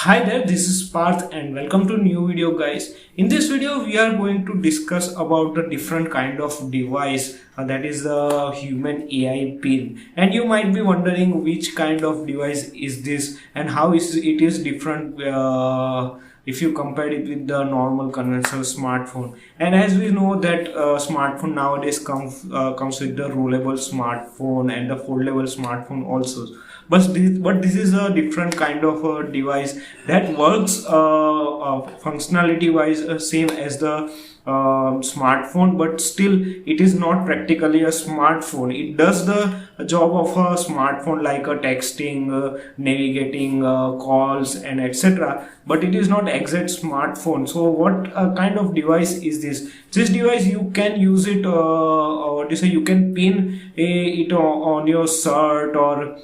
Hi there, this is Parth and welcome to new video guys. In this video we are going to discuss about the different kind of device that is the Humane AI Pin, and you might be wondering which kind of device is this and how it is different if you compare it with the normal conventional smartphone. And as we know that smartphone nowadays comes with the rollable smartphone and the foldable smartphone also, but this is a different kind of a device that works functionality wise same as the smartphone, but still it is not practically a smartphone. It does the job of a smartphone, like texting, navigating, calls and etc., but it is not exact smartphone. So what kind of device is this device? You can use it what you say, you can pin it on your shirt or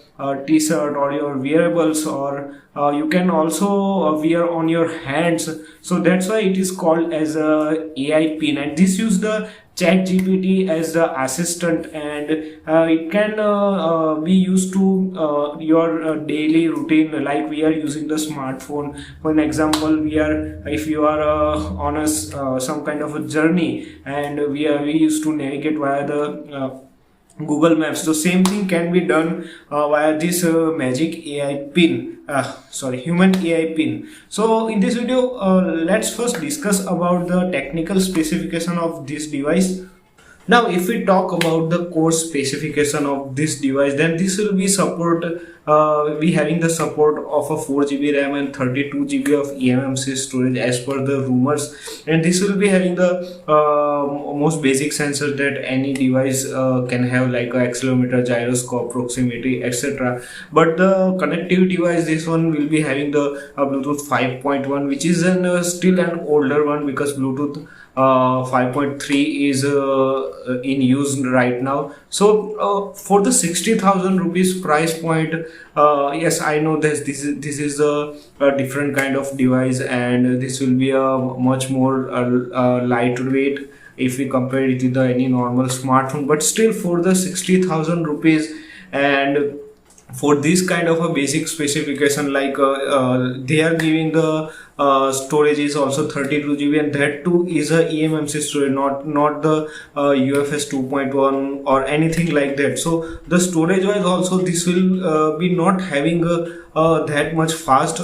t-shirt or your wearables, or you can also wear on your hands. So that's why it is called as a AI pin, and this use the chat GPT as the assistant, and it can be used to your daily routine, like we are using the smartphone. For an example, if you are on a some kind of a journey, and we used to navigate via the Google Maps. So same thing can be done via this magic AI pin, Humane AI Pin. So in this video, let's first discuss about the technical specification of this device. Now, if we talk about the core specification of this device, then this will be having the support of a 4 GB RAM and 32 GB of eMMC storage as per the rumors, and this will be having the most basic sensor that any device can have, like a accelerometer, gyroscope, proximity, etc. But the connectivity device, this one will be having the Bluetooth 5.1, which is still an older one, because Bluetooth 5.3 is in use right now. So for the 60,000 rupees price point, yes, I know this is a different kind of device, and this will be a much more lightweight if we compare it with any normal smartphone. But still, for the 60,000 rupees and for this kind of a basic specification, like they are giving the storage is also 32 GB, and that too is a eMMC storage, not the UFS 2.1 or anything like that. So the storage wise also, this will be not having that much fast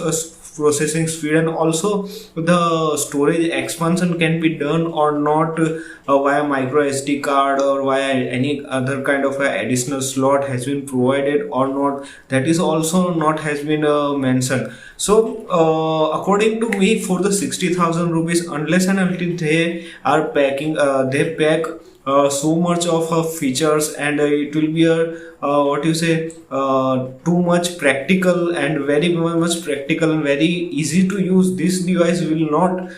processing speed, and also the storage expansion can be done or not via micro SD card or via any other kind of additional slot has been provided or not. That is also not has been mentioned. So according to me, for the 60,000 rupees, unless and until they are packing they pack so much of features, and it will be a too much practical and very much practical and very easy to use. This device will not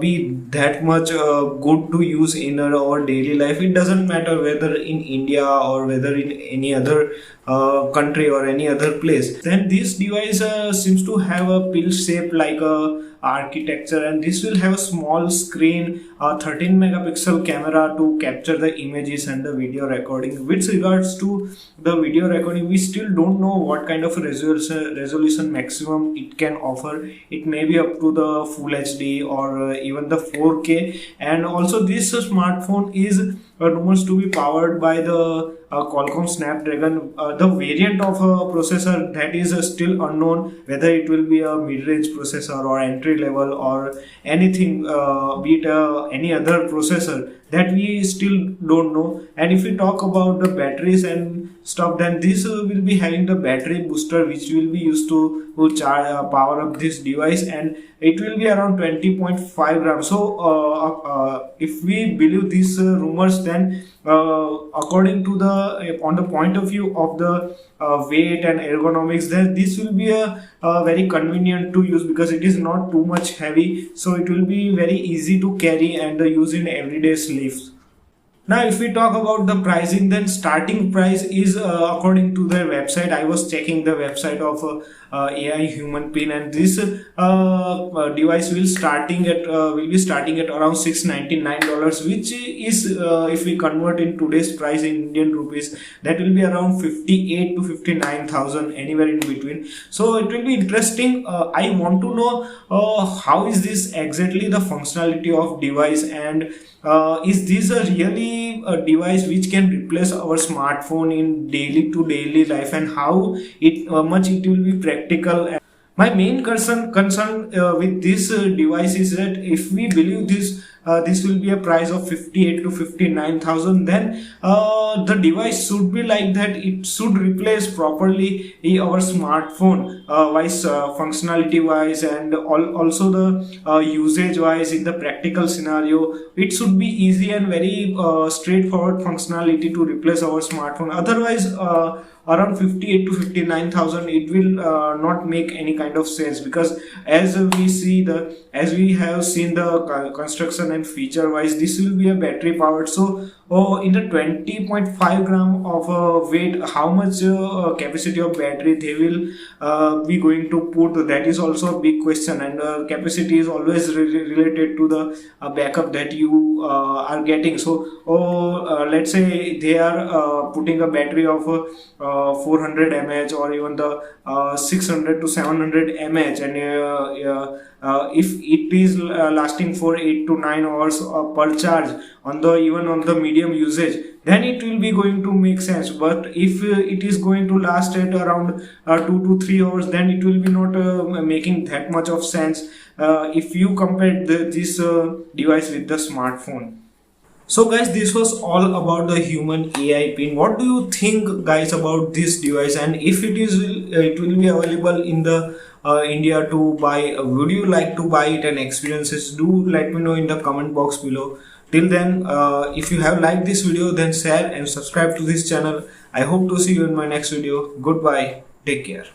be that much good to use in our daily life. It doesn't matter whether in India or whether in any other country or any other place. Then this device seems to have a pill shape like a architecture, and this will have a small screen, 13 megapixel camera to capture the images and the video recording. With regards to the video recording, we still don't know what kind of resolution maximum it can offer. It may be up to the full HD or even the 4K. And also this smartphone is rumors to be powered by the Qualcomm Snapdragon. The variant of a processor, that is still unknown, whether it will be a mid-range processor or entry level or anything, be it any other processor, that we still don't know. And if we talk about the batteries and stuff, then this will be having the battery booster, which will be used to charge power up this device, and it will be around 20.5 grams. So if we believe these rumors, then according to the on the point of view of the weight and ergonomics, then this will be a very convenient to use, because it is not too much heavy, so it will be very easy to carry and use in everyday life. Now, if we talk about the pricing, then starting price is according to their website. I was checking the website of AI human pin, and this device will be starting at around $699, which is if we convert in today's price in Indian rupees, that will be around 58 to 59,000, anywhere in between. So it will be interesting. I want to know how is this exactly the functionality of device, and is this a really a device which can replace our smartphone in daily to daily life, and how it much it will be practical. My main concern with this device is that if we believe this will be a price of 58 to 59,000, then the device should be like that. It should replace properly our smartphone wise, functionality wise, and also the usage wise. In the practical scenario, it should be easy and very straightforward functionality to replace our smartphone. Otherwise, around 58 to 59,000, it will not make any kind of sense, because as we have seen the construction and feature wise, this will be a battery powered. So in the 20.5 gram of weight, how much capacity of battery they will be going to put, that is also a big question. And capacity is always related to the backup that you are getting. So let's say they are putting a battery of 400 mAh, or even the 600 to 700 mAh, and if it is lasting for 8 to 9 hours per charge on the even on the medium usage, then it will be going to make sense. But if it is going to last at around 2 to 3 hours, then it will be not making that much of sense if you compare this device with the smartphone. So guys, this was all about the Humane AI Pin. What do you think, guys, about this device, and if it will be available in the India to buy? Would you like to buy it and experience it? Do let me know in the comment box below. Till then, if you have liked this video, then share and subscribe to this channel. I hope to see you in my next video. Goodbye. Take care.